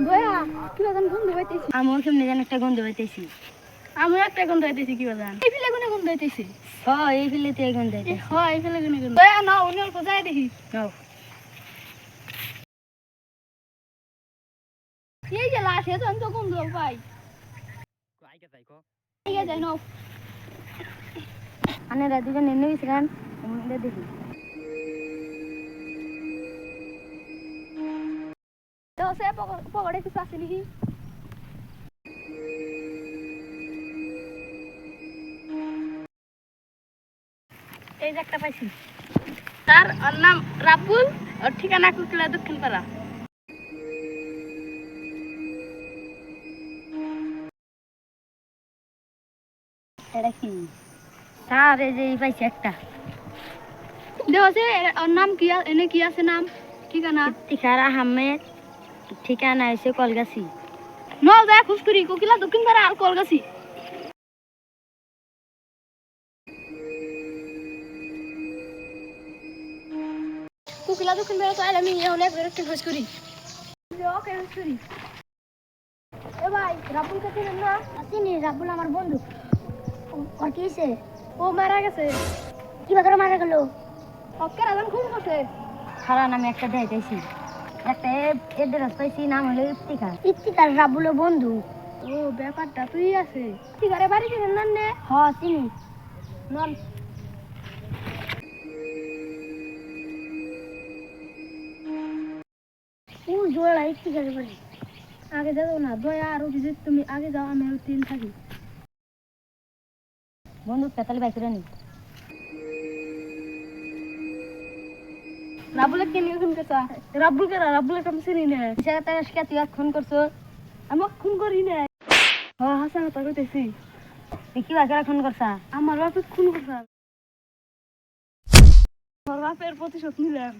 দয়া কি বাজান গন্ধ হইতেছি। আমার কেমনে যেন একটা গন্ধ হইতেছি। আমার একটা গন্ধ হইতেছি কি বাজান। এই ফিলে কোনে গন্ধ হইতেছি। এই ফিলেতে এই গন্ধ হইতেছি। এই ফিলে কোনে গন্ধ। দয়া নাও উনি অল্প যাই দেখি। নাও। এই যে লাশ এত অন্ত গন্ধ পাই। আইকে যাই কো। ঠিক আছে নাও। আনারা দুজন এনে গেছিলেন আমরা দেখি। তো সে পকড়ে কিছু আছে নাকি? এই যে একটা পাইছি। তার নাম রাব্বুল আর ঠিকানা কুকিলা দক্ষিণ পাড়া। এটা কি? স্যার এই যে এই পাইছি একটা। দেখছে ওর নাম কি এনে কি আছে নাম ঠিকানা? ইফতিখার আহমেদ, ঠিকানা হয়েছে কলগাছি। ন যায় খুশ করি কোকিলা দক্ষিণ পাড়া আর কলগাছি। কোকিলা দক্ষিণ পাড়া তো আমি অনেক বেরোতে খোঁজ করি। ওকে খোঁজ করি। এ ভাই রাবুল কে চিনেন না? চিনি, রাব্বুল আমার বন্ধু। ওর কি হয়েছে? ও মারা গেছে। কিভাবে করে মারা গেল? ওকে রাজন খুন করছে। খারাপ আমি একটা দেখাইছি। একটা এড্রেস পাইছি, নাম হলো ইফতিখার। ইফতিখার রাবুলের বন্ধু। ও ব্যাপারটা তুই আছে। ইফতিখারে বাড়ি চিনেন না নে? হ চিনি। নন ও জোড়া ইফতিখারের বাড়ি। আগে যাও না দয়া আর অভিজিৎ তুমি আগে যাও আমি আর তিন থাকি। বন্ধু পেতালি বাইক করে নি। রাবুলের কে নিয়ে খুন করছা? রাবুলের কাম চিনি না। সেটা তার তুই আর খুন করছো। আমাক খুন করি না। হ্যাঁ হাসা কথা কইতেছি। তুই কি বাকি খুন করছা? আমার বাপে খুন করছা। আমার বাপের প্রতিশোধ নিলাম।